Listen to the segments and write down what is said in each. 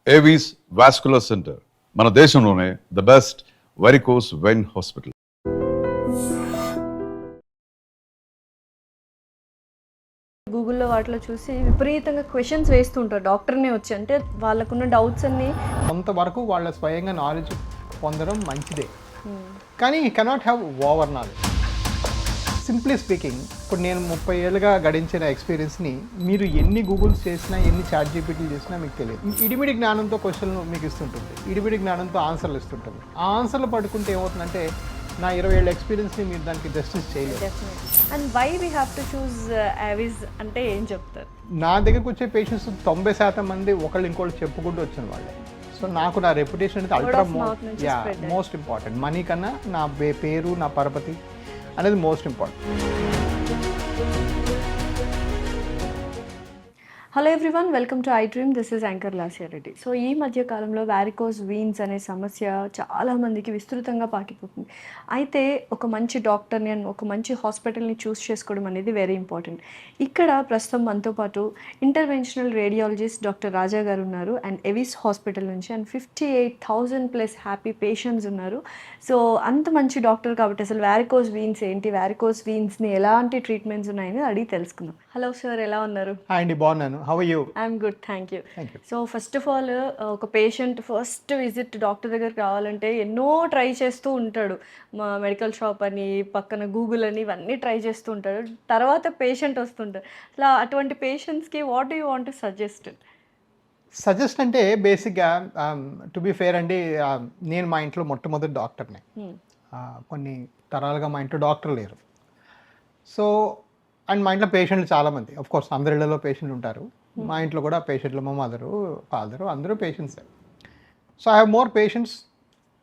Avis vascular centre మన దేశంలోనే the best varicose vein hospital. గూగుల్లో వాటిలో చూసి విపరీతంగా క్వశ్చన్స్ వేస్తుంటారు డాక్టర్నే వచ్చి, అంటే వాళ్ళకున్న డౌట్స్ అన్ని కొంతవరకు వాళ్ళ స్వయంగా నాలెడ్జ్ పొందడం మంచిదే, కానీ you cannot have over knowledge. Simply speaking, ఇప్పుడు నేను 30 ఏళ్ళుగా గడించిన ఎక్స్పీరియన్స్ని మీరు ఎన్ని గూగుల్స్ చేసినా, ఎన్ని చాట్ జీపీటీలు చేసినా మీకు తెలియదు. ఇడిమిడి జ్ఞానంతో క్వశ్చన్లు మీకు ఇస్తుంటుంది, ఇడిమిడి జ్ఞానంతో ఆన్సర్లు ఇస్తుంటుంది. ఆ ఆన్సర్లు పట్టుకుంటే ఏమవుతుందంటే నా 20 ఏళ్ళ ఎక్స్పీరియన్స్ని మీరు దానికి జస్టిస్ చేయలేదు. And why we have to choose Avis అంటే ఏం చెప్తారు? నా దగ్గరకు వచ్చే పేషెంట్స్ 90% మంది ఒకళ్ళు ఇంకోళ్ళు చెప్పుకుంటూ వచ్చిన వాళ్ళే. సో నాకు నా రెప్యుటేషన్ అనేది అల్ట్రా మోస్ట్ ఇంపార్టెంట్. మనీ కన్నా నా పేరు, నా పరపతి అనేది most important. Hello everyone, welcome to I dream. This is anchor Lasya Reddy. So ఈ మధ్య కాలంలో వారికోస్ వీన్స్ అనే సమస్య చాలామందికి విస్తృతంగా పాకిపోతుంది. అయితే ఒక మంచి డాక్టర్ని అండ్ ఒక మంచి హాస్పిటల్ని చూస్ చేసుకోవడం అనేది వెరీ ఇంపార్టెంట్. ఇక్కడ ప్రస్తుతం మనతో పాటు ఇంటర్వెన్షనల్ రేడియాలజిస్ట్ డాక్టర్ రాజా గారు ఉన్నారు, అండ్ ఎవిస్ హాస్పిటల్ నుంచి, అండ్ 58,000+ హ్యాపీ పేషెంట్స్ ఉన్నారు. సో అంత మంచి డాక్టర్ కాబట్టి అసలు వారికోస్ వీన్స్ ఏంటి, వారికోస్ వీన్స్ని ఎలాంటి ట్రీట్మెంట్స్ ఉన్నాయని అడిగి తెలుసుకుందాం. హలో సార్, ఎలా ఉన్నారు? హాయ్ అండి, బాగున్నాను. How are you? I'm good, thank you. So first of all, ఒక పేషెంట్ ఫస్ట్ విజిట్ డాక్టర్ దగ్గరికి రావాలంటే ఎన్నో ట్రై చేస్తూ ఉంటాడు. మా మెడికల్ షాప్ అని, పక్కన గూగుల్ అని, ఇవన్నీ ట్రై చేస్తూ ఉంటాడు. తర్వాత పేషెంట్ వస్తుంటారు. అలా అటువంటి పేషెంట్స్కి what do you want to suggest అంటే బేసిక్గా టు బి ఫేర్ అండి, నేను మా ఇంట్లో మొట్టమొదటి డాక్టర్ని. కొన్ని తరాలుగా మా ఇంట్లో డాక్టర్ లేరు. సో అండ్ మా ఇంట్లో పేషెంట్లు చాలామంది, ఆఫ్ కోర్స్ అందరి ఇళ్లలో పేషెంట్లు ఉంటారు. మా ఇంట్లో కూడా పేషెంట్లు, మా మదరు, ఫాదరు అందరూ పేషెంట్సే. So I have more patients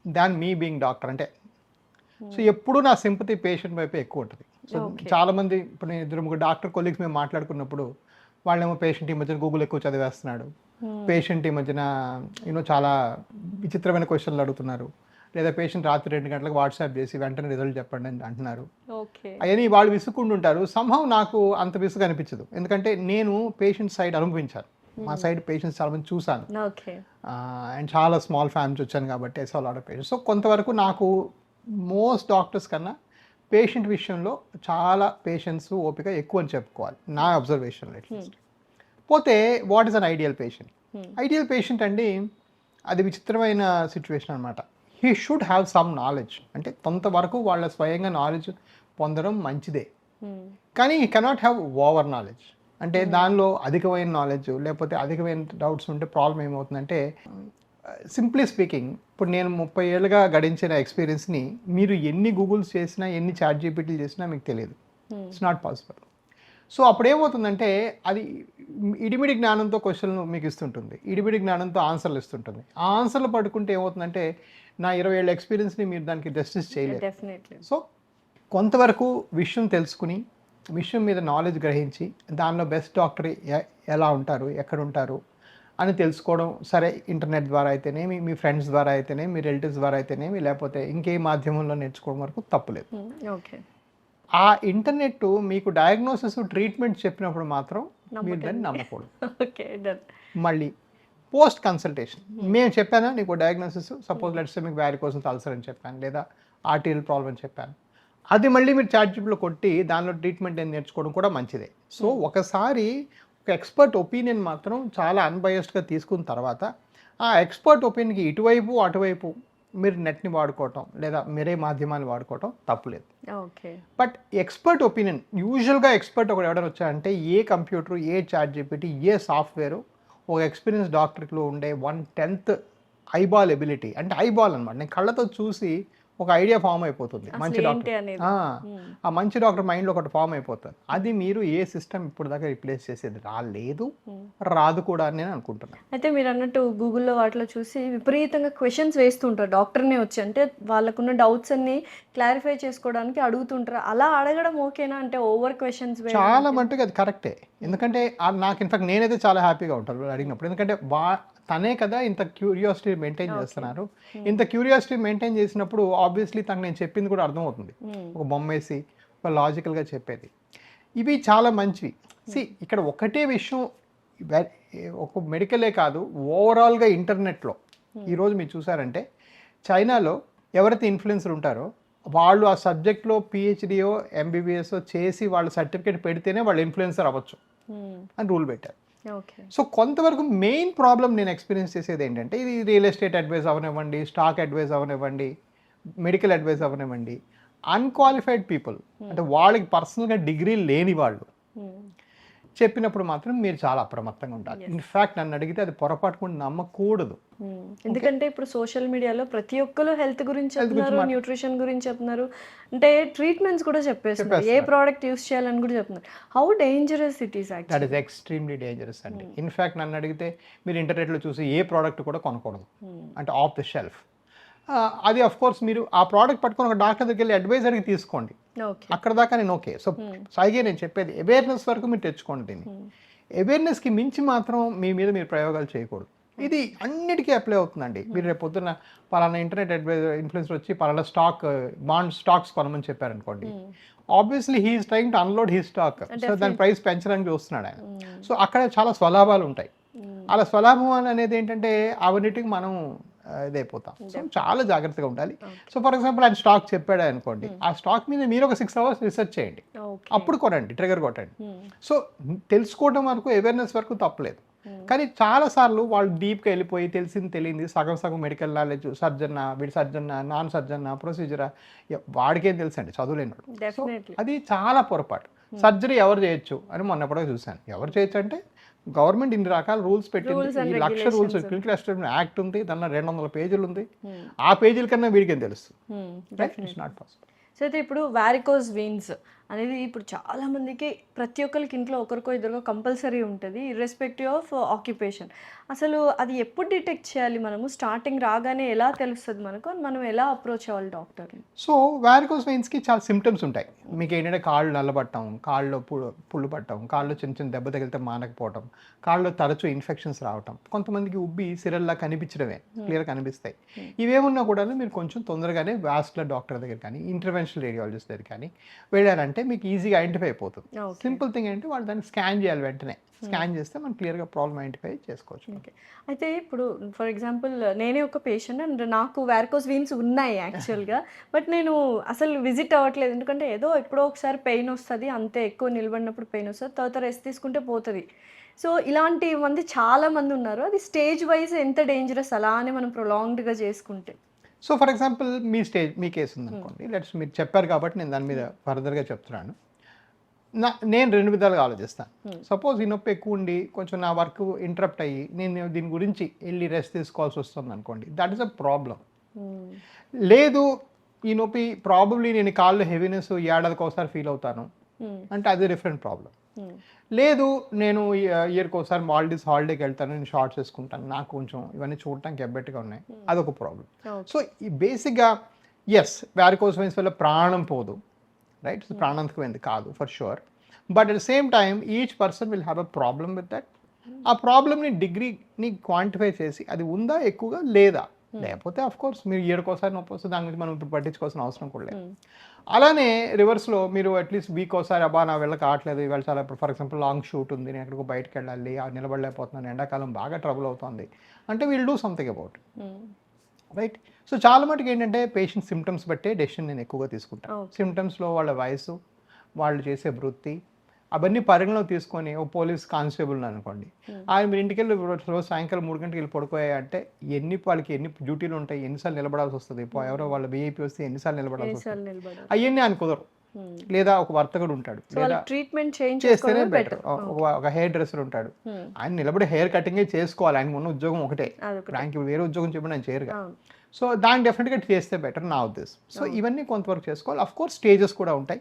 than me being doctor. అంటే సో ఎప్పుడూ నా సింపతి పేషెంట్ వైపు ఎక్కువ ఉంటుంది. సో చాలామంది, ఇప్పుడు నేను 2-3 డాక్టర్ కొలీగ్స్ మేము మాట్లాడుకున్నప్పుడు వాళ్ళేమో పేషెంట్ ఈ మధ్యన గూగుల్ ఎక్కువ చదివేస్తున్నాడు, పేషెంట్ ఈ మధ్యన చాలా విచిత్రమైన క్వశ్చన్లు అడుగుతున్నారు, లేదా పేషెంట్ రాత్రి 2 గంటలకు వాట్సాప్ చేసి వెంటనే రిజల్ట్ చెప్పండి అని అంటున్నారు. అవన్నీ వాళ్ళు విసుక్కుంటుంటారు. సంహవ్ నాకు అంత విసుగు అనిపించదు, ఎందుకంటే నేను పేషెంట్ సైడ్ అనుభవించాను. మా సైడ్ పేషెంట్స్ చాలా మంది చూశాను, అండ్ చాలా స్మాల్ ఫ్యామిలీస్ వచ్చాను కాబట్టి I saw lot of patients. So కొంతవరకు నాకు మోస్ట్ డాక్టర్స్ కన్నా పేషెంట్ విషయంలో చాలా పేషెంట్స్ ఓపిక ఎక్కువ అని చెప్పుకోవాలి నా అబ్జర్వేషన్లో అట్లీస్ట్. పోతే what is an ideal patient? Ideal patient అండి, అది విచిత్రమైన సిచ్యువేషన్ అనమాట. He should have some knowledge. అంటే కొంతవరకు వాళ్ళ స్వయంగా నాలెడ్జ్ పొందడం మంచిదే, కానీ you cannot have over knowledge. అంటే దానిలో అధికమైన నాలెడ్జ్ లేకపోతే అధికమైన డౌట్స్ ఉంటే ప్రాబ్లం ఏమవుతుందంటే, సింప్లీ స్పీకింగ్, ఇప్పుడు నేను 30 ఏళ్ళుగా గడించిన ఎక్స్పీరియన్స్ని మీరు ఎన్ని గూగుల్స్ చేసినా, ఎన్ని చాట్ జీపీటీలు చేసినా మీకు తెలియదు. It's not possible. సో అప్పుడు ఏమవుతుందంటే అది ఇడిమిడి జ్ఞానంతో క్వశ్చన్లు మీకు ఇస్తుంటుంది, ఇడిమిడి జ్ఞానంతో ఆన్సర్లు ఇస్తుంటుంది. ఆ ఆన్సర్లు పట్టుకుంటే ఏమవుతుందంటే నా 20 ఏళ్ళ ఎక్స్పీరియన్స్ని మీరు దానికి జస్టిస్ చేయలేదు. సో కొంతవరకు విషయం తెలుసుకుని, విషయం మీద నాలెడ్జ్ గ్రహించి, దానిలో బెస్ట్ డాక్టర్ ఎలా ఉంటారు, ఎక్కడ ఉంటారు అని తెలుసుకోవడం. సరే, ఇంటర్నెట్ ద్వారా అయితేనేమి, మీ ఫ్రెండ్స్ ద్వారా అయితేనేమి, మీ రిలేటివ్స్ ద్వారా అయితేనేమి, లేకపోతే ఇంకే మాధ్యమంలో నేర్చుకోవడం వరకు తప్పులేదు. ఆ ఇంటర్నెట్ మీకు డయాగ్నోసిస్, ట్రీట్మెంట్ చెప్పినప్పుడు మాత్రం మీరు దాన్ని నమ్మకూడదు. మళ్ళీ పోస్ట్ కన్సల్టేషన్ మేము చెప్పాను నీకు డయాగ్నోసిస్, సపోజ్ లెట్స్ సే మీకు వారికోస్ అల్సర్ అని చెప్పాను, లేదా ఆర్టీరియల్ ప్రాబ్లం అని చెప్పాను, అది మళ్ళీ మీరు చాట్ జీపీటీలో కొట్టి దానిలో ట్రీట్మెంట్ ఏం నేర్చుకోవడం కూడా మంచిదే. సో ఒకసారి ఒక ఎక్స్పర్ట్ ఒపీనియన్ మాత్రం చాలా అన్బయస్డ్గా తీసుకున్న తర్వాత ఆ ఎక్స్పర్ట్ ఒపీనియన్కి ఇటువైపు అటువైపు మీరు నెట్ని వాడుకోవటం, లేదా మీరే మాధ్యమాన్ని వాడుకోవటం తప్పులేదు. బట్ ఎక్స్పర్ట్ ఒపీనియన్, యూజువల్గా ఎక్స్పర్ట్ ఒకటి ఎవరైనా వచ్చారంటే ఏ కంప్యూటర్, ఏ చాట్ జీపీటీ, ఏ సాఫ్ట్వేరు ఒక ఎక్స్పీరియన్స్ డాక్టర్లో ఉండే 1/10 ఐబాల్ ఎబిలిటీ. అంటే ఐబాల్ అనమాట, నేను కళ్ళతో చూసి ఒక ఐడియా ఫామ్ అయిపోతుంది. మంచి డాక్టర్, ఆ మంచి డాక్టర్ మైండ్లో ఒకటి ఫామ్ అయిపోతుంది. అది మీరు ఏ సిస్టమ్ ఇప్పుడు దాకా రిప్లేస్ చేసేది రాలేదు, రాదు కూడా అని నేను అనుకుంటున్నాను. అయితే మీరు అన్నట్టు గూగుల్లో వాటిలో చూసి విపరీతంగా క్వశ్చన్స్ వేస్తుంటారు డాక్టర్నే వచ్చి, అంటే వాళ్ళకున్న డౌట్స్ అన్ని క్లారిఫై చేసుకోవడానికి అడుగుతుంటారు. అలా అడగడం ఓకేనా? అంటే ఓవర్ క్వశ్చన్స్ చాలా మట్టుకు అది కరెక్టే. ఎందుకంటే నాకు ఇన్ఫాక్ట్ నేనైతే చాలా హ్యాపీగా ఉంటాను అడిగినప్పుడు, ఎందుకంటే తనే కదా ఇంత క్యూరియాసిటీ మెయింటైన్ చేస్తున్నారు. ఇంత క్యూరియాసిటీ మెయింటైన్ చేసినప్పుడు ఆబ్వియస్లీ తనకు నేను చెప్పింది కూడా అర్థమవుతుంది, ఒక బొమ్మ వేసి ఒక లాజికల్గా చెప్పేది. ఇవి చాలా మంచివి. ఇక్కడ ఒకటే విషయం ఒక మెడికలే కాదు, ఓవరాల్గా ఇంటర్నెట్లో ఈరోజు మీరు చూసారంటే చైనాలో ఎవరైతే ఇన్ఫ్లుయెన్సర్ ఉంటారో వాళ్ళు ఆ సబ్జెక్ట్లో పిహెచ్డియో ఎంబీబీఎస్ చేసి వాళ్ళు సర్టిఫికేట్ పెడితేనే వాళ్ళు ఇన్ఫ్లుయెన్సర్ అవ్వచ్చు అని రూల్ పెట్టారు. ఓకే. సో కొంతవరకు మెయిన్ ప్రాబ్లం నేను ఎక్స్పీరియన్స్ చేసేది ఏంటంటే, ఇది రియల్ ఎస్టేట్ అడ్వైస్ అవనివ్వండి, స్టాక్ అడ్వైస్ అవనివ్వండి, మెడికల్ అడ్వైస్ అవనివ్వండి, అన్క్వాలిఫైడ్ పీపుల్ అంటే వాళ్ళకి పర్సనల్గా డిగ్రీ లేని వాళ్ళు చెప్పినప్పుడు మాత్రం మీరు చాలా అప్రమత్తంగా ఉండాలి. ఇన్ఫ్యాక్ట్ నన్ను అడిగితే అది పొరపాటు కూడా నమ్మకూడదు. ఎందుకంటే ఇప్పుడు సోషల్ మీడియాలో ప్రతి ఒక్కరు హెల్త్ గురించి చెప్తున్నారు, న్యూట్రిషన్ గురించి చెప్తున్నారు, అంటే ట్రీట్మెంట్స్ కూడా చెప్పేస్తున్నారు, ఏ ప్రోడక్ట్ యూస్ చేయాలని కూడా చెప్తున్నారు. How dangerous it is that is extremely dangerous అండి. ఇన్ఫ్యాక్ట్ నన్ను అడిగితే మీరు ఇంటర్నెట్లో చూసి ఏ ప్రోడక్ట్ కూడా కొనకూడదు, అంటే ఆఫ్ ద షెల్ఫ్. అది అఫ్ కోర్స్ మీరు ఆ ప్రోడక్ట్ పట్టుకొని ఒక డాక్టర్ దగ్గరికి వెళ్ళి అడ్వైజ్ అడిగి తీసుకోండి, అక్కడ దాకా నేను ఓకే. సో సాయిగా నేను చెప్పేది అవేర్నెస్ వరకు మీరు తెచ్చుకోండి. దీన్ని అవేర్నెస్కి మించి మాత్రం మీ మీద మీరు ప్రయోగాలు చేయకూడదు. ఇది అన్నిటికీ అప్లై అవుతుందండి. మీరు రేపు పొద్దున్న పలానా ఇంటర్నెట్ అడ్వైజర్ ఇన్ఫ్లుయెన్సర్ వచ్చి పలానా స్టాక్స్ కొనమని చెప్పారనుకోండి, obviously he's trying to unload he stock. So దాని ప్రైస్ పెంచడానికి చూస్తున్నాడు ఆయన. సో అక్కడ చాలా స్వలాభాలు ఉంటాయి. అలా స్వలాభం అనేది ఏంటంటే అవన్నిటికి మనం ఇదైపోతాం. సో చాలా జాగ్రత్తగా ఉండాలి. సో ఫర్ ఎగ్జాంపుల్ ఆయన స్టాక్ చెప్పాడు అనుకోండి, ఆ స్టాక్ మీద మీరు ఒక 6 hours రీసెర్చ్ చేయండి, అప్పుడు కొనండి, ట్రిగర్ కొట్టండి. సో తెలుసుకోవడం వరకు అవేర్నెస్ వరకు తప్పలేదు. కానీ చాలాసార్లు వాళ్ళు డీప్గా వెళ్ళిపోయి తెలిసింది తెలియంది సగం మెడికల్ నాలెడ్జ్, సర్జన్నా వీడి సర్జన్నా నాన్ సర్జన్నా ప్రొసీజరా వాడికేం తెలుసండి, చదువులేనివాడు. సో అది చాలా పొరపాటు. సర్జరీ ఎవరు చేయొచ్చు అని మొన్నప్పుడే చూశాను. ఎవరు చేయొచ్చు అంటే గవర్నమెంట్ ఇన్ని రకాల రూల్స్ పెట్టింది, ఈ 1,00,000 రూల్స్, క్లినికల్ అసిస్టెంట్ యాక్ట్ ఉంది, దానిలో 200 పేజీలు ఉంది. ఆ పేజీల కన్నా వీడికేం తెలుస్తుంది. It's not possible. సో అయితే ఇప్పుడు వారికోస్ వీన్స్ అనేది ఇప్పుడు చాలా మందికి ప్రతి ఒక్కరికి ఇంట్లో ఒకరికో ఇద్దరికో కంపల్సరీ ఉంటుంది, ఇర్రెస్పెక్టివ్ ఆఫ్ ఆక్యుపేషన్. అసలు అది ఎప్పుడు డిటెక్ట్ చేయాలి, మనము స్టార్టింగ్ రాగానే ఎలా తెలుస్తుంది మనకు, అని మనం ఎలా అప్రోచ్ అవ్వాలి డాక్టర్ని? సో వారికోస్ వెయిన్స్కి చాలా సిమ్టమ్స్ ఉంటాయి. మీకు ఏంటంటే కాళ్ళు నల్లబట్టడం, కాళ్ళలో పుళ్ళు పట్టడం, కాళ్ళు చిన్న దెబ్బ తగిలితే మానకపోవటం, కాళ్ళలో తరచూ ఇన్ఫెక్షన్స్ రావటం, కొంతమందికి ఉబ్బి సిరల్లా కనిపించడమే, క్లియర్ కనిపిస్తాయి. ఇవేమున్నా కూడా మీరు కొంచెం తొందరగానే వాస్కులర్ డాక్టర్ దగ్గర కానీ ఇంటర్వెన్షనల్ రేడియాలజిస్ట్ దగ్గర కానీ వెళ్ళారంటే మీకు ఈజీగా ఐడెంటిఫై అయిపోతుంది. సింపుల్ థింగ్ ఏంటంటే వాళ్ళు దాన్ని స్కాన్ చేయాలి, వెంటనే స్కాన్ చేస్తే మనం క్లియర్గా ప్రాబ్లం ఐడెంటిఫై చేసుకోవచ్చు. అయితే ఇప్పుడు ఫర్ ఎగ్జాంపుల్ నేనే ఒక పేషెంట్ అండ్ నాకు వారికోస్ వీన్స్ ఉన్నాయి యాక్చువల్గా, బట్ నేను అసలు విజిట్ అవ్వట్లేదు. ఎందుకంటే ఏదో ఎప్పుడో ఒకసారి పెయిన్ వస్తుంది, అంతే, ఎక్కువ నిలబడినప్పుడు పెయిన్ వస్తుంది, తర్వాత రెస్ట్ తీసుకుంటే పోతుంది. సో ఇలాంటి మంది చాలా మంది ఉన్నారు. అది స్టేజ్ వైజ్ ఎంత డేంజరస్ అలా అని మనం ప్రొలాంగ్డ్గా చేసుకుంటే? So for example me case ఉందనుకోండి, లెట్స్ మీరు చెప్పారు కాబట్టి నేను దాని మీద ఫర్దర్గా చెప్తున్నాను. నేను 2 విధాలుగా ఆలోచిస్తాను. సపోజ్ ఈ నొప్పి ఎక్కువ ఉండి కొంచెం నా వర్క్ ఇంటరప్ట్ అయ్యి నేను దీని గురించి వెళ్ళి రెస్ట్ తీసుకోవాల్సి వస్తుంది అనుకోండి, దట్ ఈస్ అ ప్రాబ్లం. లేదు ఈ నొప్పి ప్రాబబ్లీ నేను కాళ్ళు హెవీనెస్ ఏడాదికి ఒకసారి ఫీల్ అవుతాను అంటే అది డిఫరెంట్ ప్రాబ్లం. లేదు నేను ఇయర్కి ఒకసారి మాల్డీవ్స్ హాలిడేకి వెళ్తాను, నేను షార్ట్స్ వేసుకుంటాను, నాకు కొంచెం ఇవన్నీ చూడటానికి ఎబ్బెట్టుగా ఉన్నాయి, అదొక ప్రాబ్లం. సో ఈ బేసిక్గా ఎస్ వారికోస్ వెయిన్స్ వల్ల ప్రాణం పోదు, రైట్? సో ప్రాణాంతకమైంది కాదు for sure, but at the same time each person will have a problem with that. ఆ ప్రాబ్లమ్ని డిగ్రీని క్వాంటిఫై చేసి అది ఉందా ఎక్కువగా లేదా, లేకపోతే అఫ్ కోర్స్ మీరు ఏడుకోసారి నొప్పి వస్తుంది, దాని గురించి మనం ఇప్పుడు పట్టించుకోవాల్సిన అవసరం కూడా లేదు. అలానే రివర్స్లో మీరు అట్లీస్ట్ వీక్ ఒకసారి అబ్బా నా వెళ్ళక ఆటలేదు, ఇవాళ చాలా ఫర్ ఎగ్జాంపుల్ లాంగ్ షూట్ ఉంది, నేను ఎక్కడికో బయటకు వెళ్ళాలి, నిలబడలేకపోతున్నాను, ఎండాకాలం బాగా ట్రబుల్ అవుతుంది అంటే will do something about right. So చాలా మటుకు ఏంటంటే పేషెంట్ సిమ్టమ్స్ బట్టే డెసిషన్ నేను ఎక్కువగా తీసుకుంటాను. సిమ్టమ్స్లో వాళ్ళ వయసు, వాళ్ళు చేసే వృత్తి, అవన్నీ పరిగణలో తీసుకొని ఓ పోలీస్ కానిస్టేబుల్ అనుకోండి, ఆయన మీరు ఇంటికి వెళ్ళి రోజు సాయంకాలం 3 గంటలకు వెళ్ళి పడుకోయాయంటే వాళ్ళకి ఎన్ని డ్యూటీలు ఉంటాయి, ఎన్నిసార్లు నిలబడాల్సి వస్తుంది, ఎవరో వాళ్ళ విఐపీ వస్తే ఎన్నిసార్లు నిలబడాల్సి వస్తుంది, అవన్నీ ఆయన కుదరవు. లేదా ఒక వర్తకుడు ఉంటాడు, లేదా ట్రీట్మెంట్ చేస్తేనే బెటర్, ఒక హెయిర్ డ్రెస్సర్ ఉంటాడు, ఆయన నిలబడి హెయిర్ కటింగే చేసుకోవాలి, ఆయనకు ఉన్న ఉద్యోగం ఒకటే, ఆయనకి వేరే ఉద్యోగం చెప్పిన ఆయన చేయరుగా. సో దాన్ని డెఫినెట్గా చేస్తే బెటర్ నా ఉద్దేశం. సో ఇవన్నీ కొంతవరకు చేసుకోవాలి. అఫ్ కోర్స్ స్టేజెస్ కూడా ఉంటాయి.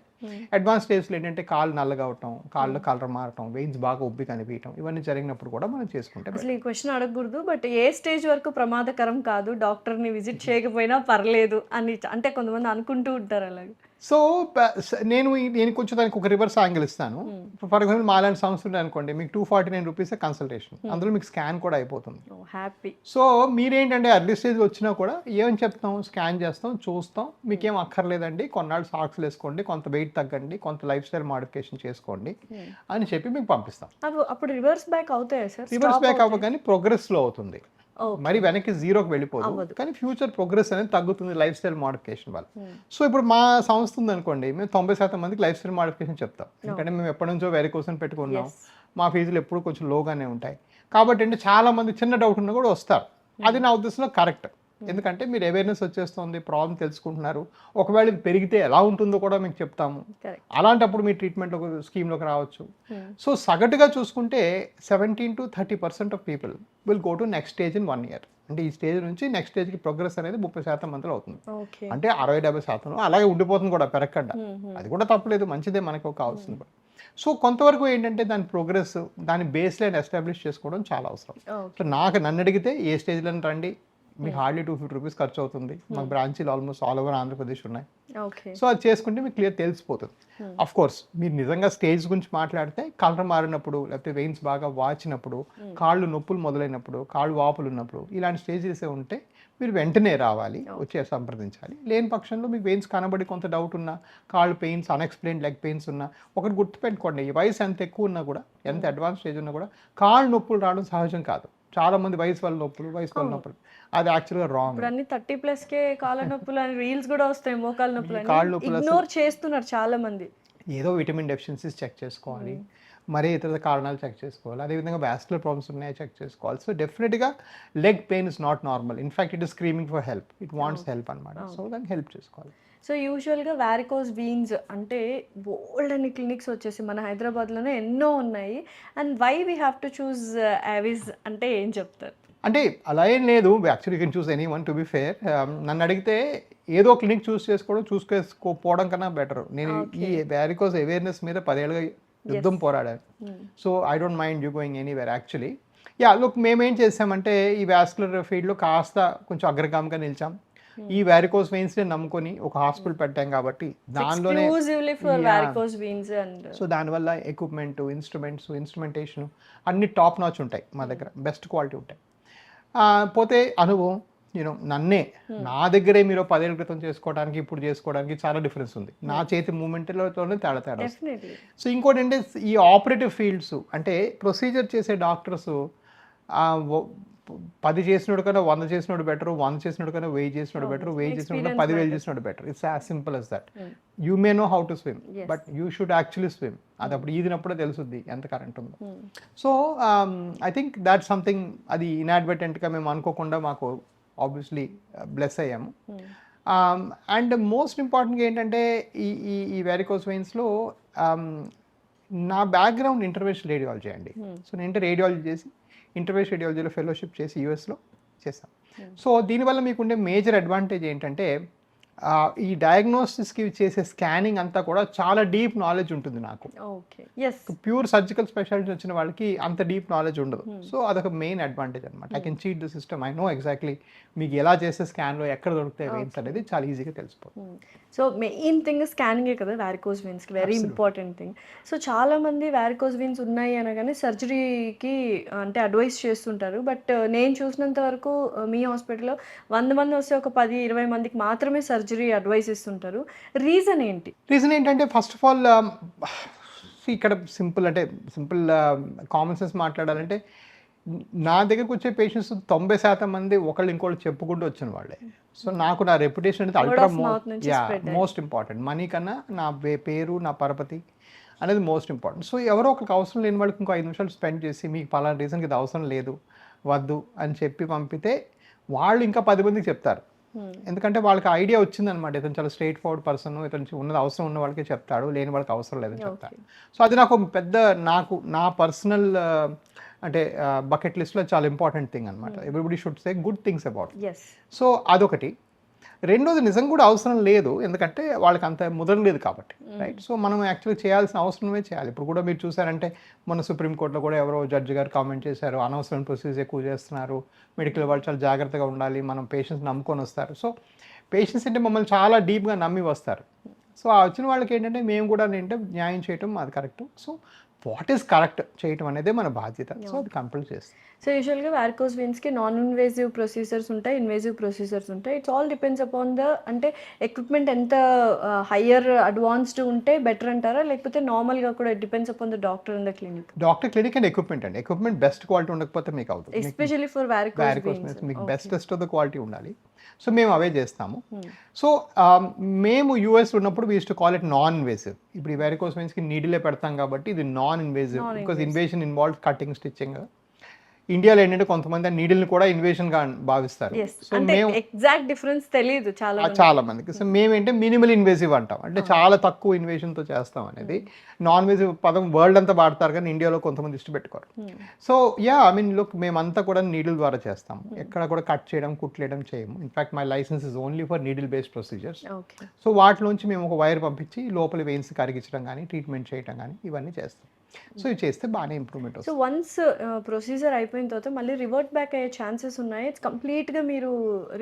అడ్వాన్స్ స్టేజ్లో ఏంటంటే కాళ్ళు నల్లగా అవటం, కాళ్ళు కలర్ మారటం, వెయిన్స్ బాగా ఉబ్బి కనిపించడం, ఇవన్నీ జరిగినప్పుడు కూడా మనం చేసుకుంటే. అసలు ఈ క్వశ్చన్ అడగకూడదు, బట్ ఏ స్టేజ్ వరకు ప్రమాదకరం కాదు, డాక్టర్ని విజిట్ చేయకపోయినా పర్లేదు అని అంటే కొంతమంది అనుకుంటూ ఉంటారు అలాగే. సో నేను కొంచెం దానికి ఒక రివర్స్ యాంగిల్ ఇస్తాను. ఫర్ ఎగ్జాంపుల్ మాలాంటి సంస్థ ఉంది అనుకోండి, మీకు 249 రూపీస్ కన్సల్టేషన్, అందులో మీకు స్కాన్ కూడా అయిపోతుంది. హ్యాపీ. సో మీరేంటంటే అర్లీ స్టేజ్లో వచ్చినా కూడా ఏమని చెప్తాం, స్కాన్ చేస్తాం, చూస్తాం, మీకేం అక్కర్లేదండి, కొన్నాళ్ళు సాక్స్లు వేసుకోండి, కొంత వెయిట్ తగ్గండి, కొంత లైఫ్ స్టైల్ మాడిఫికేషన్ చేసుకోండి అని చెప్పి మీకు పంపిస్తాం. అప్పుడు రివర్స్ బ్యాక్ అవుతాయా సార్? రివర్స్ బ్యాక్ అవ్వగానే ప్రోగ్రెస్లో అవుతుంది, మరి వెనక్కి జీరోకి వెళ్ళిపోదు, కానీ ఫ్యూచర్ ప్రోగ్రెస్ అనేది తగ్గుతుంది లైఫ్ స్టైల్ మోడిఫికేషన్ వల్ల. సో ఇప్పుడు మా సంస్థ ఉంది అనుకోండి, మేము 90% మందికి లైఫ్ స్టైల్ మోడిఫికేషన్ చెప్తాం. ఎందుకంటే మేము ఎప్పటి నుంచో వెరికోస్ పెట్టుకున్నాం, మా ఫీజులు ఎప్పుడు కొంచెం లోగానే ఉంటాయి కాబట్టి అంటే చాలా మంది చిన్న డౌట్ ఉన్నా కూడా వస్తారు. అది నా ఉద్దేశంలో కరెక్ట్. ఎందుకంటే మీరు అవేర్నెస్ వచ్చేస్తుంది, ప్రాబ్లం తెలుసుకుంటున్నారు, ఒకవేళ ఇది పెరిగితే ఎలా ఉంటుందో కూడా మీకు చెప్తాము. అలాంటప్పుడు మీ ట్రీట్మెంట్ స్కీమ్లోకి రావచ్చు. సో సగటుగా చూసుకుంటే 17 to 30% of people will go to next stage in 1 year. అంటే ఈ స్టేజ్ నుంచి నెక్స్ట్ స్టేజ్కి ప్రోగ్రెస్ అనేది 30% మందిలో అవుతుంది. అంటే 60-70% అలాగే ఉండిపోతుంది కూడా పెరగకుండా. అది కూడా తప్పలేదు, మంచిదే, మనకు కావాల్సింది. సో కొంతవరకు ఏంటంటే దాని ప్రోగ్రెస్, దాని బేస్ లైన్ ఎస్టాబ్లిష్ చేసుకోవడం చాలా అవసరం. సో నన్ను అడిగితే ఏ స్టేజ్లో రండి, మీకు హార్డ్లీ 250 రూపీస్ ఖర్చు అవుతుంది. మాకు బ్రాంచీలు ఆల్మోస్ట్ ఆల్ ఓవర్ ఆంధ్రప్రదేశ్ ఉన్నాయి. సో అది చేసుకుంటే మీకు క్లియర్ తెలిసిపోతుంది. అఫ్ కోర్స్ మీరు నిజంగా స్టేజ్ గురించి మాట్లాడితే కలర్ మారినప్పుడు, లేకపోతే వెయిన్స్ బాగా వాచినప్పుడు, కాళ్ళు నొప్పులు మొదలైనప్పుడు, కాళ్ళు వాపులు ఉన్నప్పుడు, ఇలాంటి స్టేజెస్ ఉంటే మీరు వెంటనే రావాలి, వచ్చి సంప్రదించాలి. లేని పక్షంలో మీకు వెయిన్స్ కనబడి కొంత డౌట్ ఉన్నా, కాళ్ళు పెయిన్స్, అన్ఎక్స్ప్లెయిన్ లెగ్ పెయిన్స్ ఉన్నా, ఒకటి గుర్తుపెట్టుకోండి, ఈ వయసు ఎంత ఎక్కువ ఉన్నా కూడా, ఎంత అడ్వాన్స్ స్టేజ్ ఉన్నా కూడా కాళ్ళు నొప్పులు రావడం సహజం కాదు. చాలా మంది వయసు వల్ల నొప్పులు, అది యాక్చువల్గా రాంగ్. అన్ని 30+కే కాళ్ళ నొప్పులు అని రీల్స్ కూడా వస్తాయి, మోకాళ్ళ నొప్పులు ఇగ్నోర్ చేస్తున్నారు చాలా మంది. ఏదో విటమిన్ డెఫిషియన్సీస్ చెక్ చేసుకోవాలి, మరీ ఇతర కారణాలు చెక్ చేసుకోవాలి, అదేవిధంగా వాస్కులర్ ప్రాబ్లమ్స్ ఉన్నాయో చెక్ చేసుకోవాలి. సో డెఫినెట్గా leg pain is not normal, in fact it is screaming for help, it wants help అనమాట. సో దానికి హెల్ప్ చేసుకోవాలి. సో యూజువల్గా వారికోస్ వీన్స్ అంటే బోల్డ్ అన్ని క్లినిక్స్ వచ్చేసి మన హైదరాబాద్లోనే ఎన్నో ఉన్నాయి. And why we have to choose Avis అంటే ఏం చెప్తారు? అంటే అలా ఏం లేదు, actually you can choose any one to be fair. నన్ను అడిగితే ఏదో క్లినిక్ చూసుకోవడం కన్నా బెటర్. నేను ఈ వారికోస్ అవేర్నెస్ మీద 10 ఏళ్ళుగా యుద్ధం పోరాడాను. So I don't mind you going anywhere actually. Look, మేమేం చేసామంటే ఈ వాస్కులర్ ఫీల్డ్లో కాస్త కొంచెం అగ్రగామిగా నిలిచాం. ఈ వారికోస్ వెయిన్స్ ని నమ్ముకొని ఒక హాస్పిటల్ పెట్టాం కాబట్టి దానిలోనే సో దానివల్ల ఎక్విప్మెంట్, ఇన్స్ట్రుమెంటేషన్ అన్ని టాప్ నాచ్ ఉంటాయి మా దగ్గర, బెస్ట్ క్వాలిటీ ఉంటాయి. పోతే అనుభవం, నన్నే నా దగ్గరే మీరు 10 ఏళ్ళ క్రితం చేసుకోవడానికి ఇప్పుడు చేసుకోవడానికి చాలా డిఫరెన్స్ ఉంది. నా చేతి మూమెంట్లతోనే తేడా. సో ఇంకోటి అంటే ఈ ఆపరేటివ్ ఫీల్డ్స్ అంటే ప్రొసీజర్ చేసే డాక్టర్స్ 10 చేసినోడు కన్నా 100 చేసినోడు బెటర్, 100 చేసినోడు కన్నా 1000 చేసినోడు బెటర్, 1000 చేసినోడు కన్నా 10,000 చేసినోడు better. It's as simple as that. You may know how to swim, but you should actually swim. అది అప్పుడు ఈదినప్పుడే తెలుస్తుంది ఎంత కరెంట్ ఉందో. So I think that something, అది ఇన్అడ్వర్టెంట్గా మేము అనుకోకుండా మాకు ఆబ్వియస్లీ బ్లెస్ అయ్యాము. అండ్ మోస్ట్ ఇంపార్టెంట్గా ఏంటంటే ఈ వారికోస్ వెయిన్స్లో నా బ్యాక్గ్రౌండ్ ఇంటర్వెన్షనల్ రేడియాలజీ అండి. సో నేను రేడియాలజీ చేసి ఇంటర్వెన్షనల్ రేడియాలజీలో ఫెలోషిప్ చేసి యూఎస్లో చేస్తాం. సో దీనివల్ల మీకుండే మేజర్ అడ్వాంటేజ్ ఏంటంటే ఈ డయాగ్నోసిస్కి చేసే స్కానింగ్ అంతా కూడా చాలా డీప్ నాలెడ్జ్ ఉంటుంది నాకు. ప్యూర్ సర్జికల్ స్పెషాలిటీ వచ్చిన వాళ్ళకి అంత డీప్ నాలెడ్జ్ ఉండదు. సో అదొక మెయిన్ అడ్వాంటేజ్ అనమాట. I can cheat the system, I know exactly మీకు ఎలా చేసే స్కాన్లో ఎక్కడ దొరుకుతాయి వెయిన్స్ అనేది చాలా ఈజీగా తెలిసిపోతుంది. సో మెయిన్ థింగ్ స్కానింగే కదా వారికోస్ వెయిన్స్కి, వెరీ ఇంపార్టెంట్ థింగ్. సో చాలామంది వారికోస్ వెయిన్స్ ఉన్నాయి అనగానే సర్జరీకి అంటే అడ్వైస్ చేస్తుంటారు. బట్ నేను చూసినంత వరకు మీ హాస్పిటల్లో 100 మంది వస్తే ఒక 10-20 మందికి మాత్రమే సర్జరీ అడ్వైస్ ఇస్తుంటారు. రీజన్ ఏంటంటే ఫస్ట్ ఆఫ్ ఆల్ ఇక్కడ సింపుల్ కామన్ సెన్స్ మాట్లాడాలంటే నా దగ్గరకు వచ్చే పేషెంట్స్ 90% మంది ఒకళ్ళు ఇంకోళ్ళు చెప్పుకుంటూ వచ్చిన వాళ్ళే. సో నాకు నా రెప్యుటేషన్ అనేది అల్ట్రా మోస్ట్ ఇంపార్టెంట్. మనీ కన్నా నా పేరు, నా పరపతి అనేది మోస్ట్ ఇంపార్టెంట్. సో ఎవరో ఒకరికి అవసరం లేని వాళ్ళకి ఇంకో 5 నిమిషాలు స్పెండ్ చేసి మీకు పలానా రీజన్కి ఇది అవసరం లేదు, వద్దు అని చెప్పి పంపితే వాళ్ళు ఇంకా 10 మందికి చెప్తారు. ఎందుకంటే వాళ్ళకి ఐడియా వచ్చిందనమాట, ఇతను చాలా స్ట్రైట్ ఫార్వర్డ్ పర్సన్, ఇతను ఉన్నది అవసరం ఉన్న వాళ్ళకే చెప్తాడు, లేని వాళ్ళకి అవసరం లేదని చెప్తాడు. సో అది నాకు పెద్ద నా పర్సనల్ అంటే బకెట్ లిస్ట్లో చాలా ఇంపార్టెంట్ థింగ్ అనమాట. Everybody should say good things about. So అదొకటి. రెండోది నిజం కూడా అవసరం లేదు, ఎందుకంటే వాళ్ళకి అంత ముదరలేదు కాబట్టి, రైట్. సో మనం యాక్చువల్లీ చేయాల్సిన అవసరమే చేయాలి. ఇప్పుడు కూడా మీరు చూసారంటే మన సుప్రీంకోర్టులో కూడా ఎవరో జడ్జి గారు కామెంట్ చేశారు, అనవసరం ప్రొసీజర్ ఎక్కువ చేస్తున్నారు, మెడికల్ వాళ్ళు చాలా జాగ్రత్తగా ఉండాలి, మనం పేషెంట్స్ నమ్ముకొని వస్తారు. సో పేషెంట్స్ అంటే మమ్మల్ని చాలా డీప్గా నమ్మి వస్తారు. సో ఆ వచ్చిన వాళ్ళకి ఏంటంటే మేము కూడా ఏంటంటే న్యాయం చేయటం అది correct. So what is correct చేయటం అనేదే మన బాధ్యత. సో అది కంపల్ చేస్తాం. సో యూజువల్గా వారికోస్ వెయిన్స్కి నాన్ ఇన్వేజివ్ ప్రొసీజర్స్ ఉంటాయి, ఇన్వేజివ్ ప్రొసీజర్స్ ఉంటాయి. It's all depends upon the అంటే ఎక్విప్మెంట్ ఎంత హయ్యర్ అడ్వాన్స్డ్ ఉంటే బెటర్ అంటారా, లేకపోతే నార్మల్గా కూడా depends upon the doctor in the clinic? Doctor, clinic and equipment అండి. ఎక్విప్మెంట్ బెస్ట్ క్వాలిటీ ఉండకపోతే మీకు అవుతుంది. ఎస్పెషల్లీ ఫర్ వారికోస్ వెయిన్స్ మీకు బెస్ట్ ఆఫ్ ద క్వాలిటీ ఉండాలి. సో మేము అవే చేస్తాము. సో మేము యూఎస్ ఉన్నప్పుడు we use to call it non invasive. ఇప్పుడు ఈ వారికోస్ వెయిన్స్కి నీడిలే పెడతాం కాబట్టి ఇది non invasive, because invasion involve cutting, stitching. ఇండియాలో ఏంటంటే కొంతమంది నీడిల్ని కూడా ఇన్వేషన్ గా భావిస్తారు. సో మేము ఎగ్జాక్ట్ డిఫరెన్స్ తెలియదు చాలా మందికి. సో మేమేంటే మినిమల్ ఇన్వేసివ్ అంటాం, అంటే చాలా తక్కువ ఇన్వేషన్ తో చేస్తాం అనేది. నాన్ ఇన్వేసివ్ పదం వరల్డ్ అంతా వాడతారు కానీ ఇండియాలో కొంతమంది ఇష్టపెట్టుకోరు. సో ఐ మీన్ లుక్, మేమంతా కూడా నీడిల్ ద్వారా చేస్తాం. ఎక్కడ కూడా కట్ చేయడం, కుట్లేయడం చేయము. In fact my licence is only for needle based procedures. So వాటిలోంచి మేము ఒక వైర్ పంపించి లోపల వెయిన్స్ కరిగించడం కానీ, ట్రీట్మెంట్ చేయడం కానీ ఇవన్నీ చేస్తాం. సో ఇది చేస్తే బాగానే ఇంప్రూవ్మెంట్ సో వస్తుంది. వన్స్ ప్రొసీజర్ అయిపోయిన తర్వాత మళ్ళీ రివర్ట్ బ్యాక్ అయ్యే ఛాన్సెస్ ఉన్నాయి? ఇట్స్ కంప్లీట్గా మీరు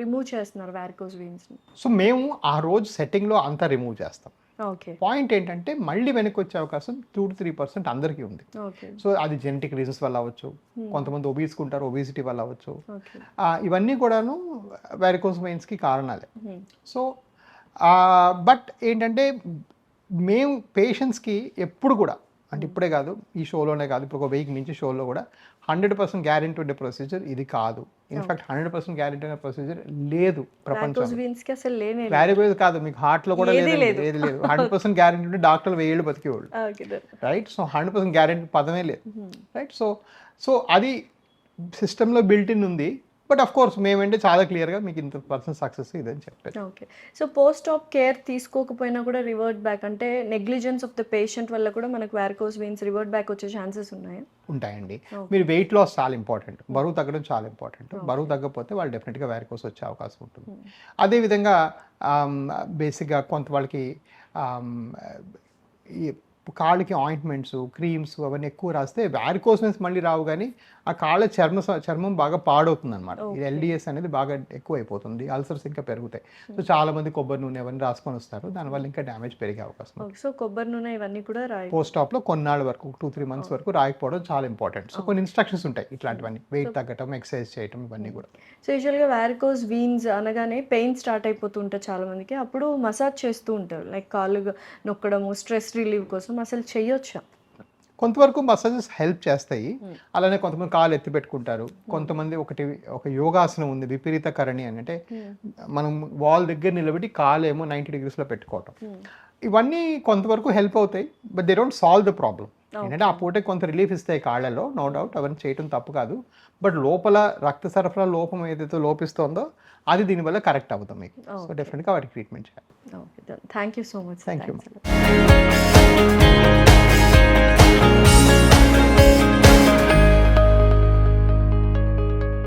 రిమూవ్ చేస్తున్నారు వారికోస్ వెయిన్స్ని? సో మేము ఆ రోజు సెట్టింగ్లో అంతా రిమూవ్ చేస్తాం. ఓకే. పాయింట్ ఏంటంటే మళ్ళీ వెనక్కి వచ్చే అవకాశం 2 to 3% అందరికీ ఉంది. ఓకే. సో అది జెనెటిక్ రీజన్స్ వల్ల అవ్వచ్చు, కొంతమంది ఒబీస్కుంటారు, ఒబిసిటీ వల్ల అవ్వచ్చు. ఓకే. ఇవన్నీ కూడాను వారికోస్ వెయిన్స్కి కారణాలే. సో బట్ ఏంటంటే మేము పేషెంట్స్కి ఎప్పుడు కూడా, అంటే ఇప్పుడే కాదు, ఈ షోలోనే కాదు, ఇప్పుడు ఒక వెయ్యికి మించి షోలో కూడా 100% గ్యారెంటీ ఉండే ప్రొసీజర్ ఇది కాదు. ఇన్ఫాక్ట్ 100% గ్యారెంటీ ఉండే ప్రొసీజర్ లేదు ప్రపంచంలో. వెయిన్స్కి అసలు లేనే వారికోస్ కాదు, మీకు హార్ట్లో కూడా ఏది లేదు. 100% గ్యారెంటీ ఉంటే డాక్టర్లు 1000 ఏళ్ళు బతికేవాళ్ళు. రైట్. సో 100% గ్యారెంటీ పదమే లేదు. రైట్. సో అది సిస్టంలో బిల్ట్ ఇన్ ఉంది. బట్ అఫ్ కోర్స్ మేమంటే చాలా క్లియర్గా మీకు ఇంత పర్సెంట్ సక్సెస్ ఇదని చెప్పారు. Okay. So post op care తీసుకోకపోయినా కూడా రివర్ట్ బ్యాక్, అంటే నెగ్లిజెన్స్ ఆఫ్ ద పేషెంట్ వల్ల కూడా మనకు వారికోస్ వెయిన్స్ రివర్ట్ బ్యాక్ వచ్చే ఛాన్సెస్ ఉన్నాయా? ఉంటాయండి. మీరు వెయిట్ లాస్ చాలా ఇంపార్టెంట్, బరువు తగ్గడం చాలా ఇంపార్టెంట్. బరువు తగ్గకపోతే వాళ్ళు డెఫినెట్గా వారికోస్ వచ్చే అవకాశం ఉంటుంది. అదేవిధంగా బేసిక్గా కొంత వాళ్ళకి ఈ కాళ్ళకి ఆయింట్మెంట్స్, క్రీమ్స్ అవన్నీ ఎక్కువ రాస్తే వారికోస్ వెయిన్స్ మళ్ళీ రావు, కానీ ఆ కాళ్ళ చర్మం బాగా పాడవుతుంది అనమాట. ఇది ఎల్డిఎస్ అనేది బాగా ఎక్కువ అయిపోతుంది, అల్సర్స్ ఇంకా పెరుగుతాయి. సో చాలా మంది కొబ్బరి నూనె అవన్నీ రాసుకొని వస్తారు, దానివల్ల ఇంకా డ్యామేజ్ పెరిగే అవకాశం. సో కొబ్బరి నూనె ఇవన్నీ కూడా పోస్ట్ ఆప్ లో కొన్నాళ్ళ వరకు 2-3 months వరకు రాయకపోవడం చాలా ఇంపార్టెంట్. సో కొన్ని ఇన్స్ట్రక్షన్స్ ఉంటాయి ఇట్లాంటివన్నీ, వెయిట్ తగ్గటం, ఎక్సర్సైజ్ చేయటం, ఇవన్నీ కూడా. సో యూజువల్గా వారికోస్ వీన్స్ అనగానే పెయిన్ స్టార్ట్ అయిపోతూ ఉంటుంది చాలా మందికి, అప్పుడు మసాజ్ చేస్తూ ఉంటారు, లైక్ కాళ్ళు నొక్కడము, స్ట్రెస్ రిలీవ్ కోసం. అసలు చేయొచ్చా? కొంతవరకు మసాజెస్ హెల్ప్ చేస్తాయి. అలానే కొంతమంది కాలు ఎత్తి పెట్టుకుంటారు. కొంతమంది ఒక యోగాసనం ఉంది, విపరీత కరణి అని, అంటే మనం వాల్ దగ్గర నిలబెట్టి కాలు ఏమో 90 degrees పెట్టుకోవటం. ఇవన్నీ కొంతవరకు హెల్ప్ అవుతాయి, but they don't solve the problem. ఏంటంటే ఆ పూట కొంత రిలీఫ్ ఇస్తాయి కాళ్ళలో, నో డౌట్, అవన్నీ చేయటం తప్పు కాదు. బట్ లోపల రక్త సరఫరా లోపం ఏదైతే లోపిస్తుందో అది దీనివల్ల కరెక్ట్ అవుతుంది మీకు. సో డెఫినెట్గా వాటికి ట్రీట్మెంట్ చేయాలి. Okay, thank you so much. Thank you.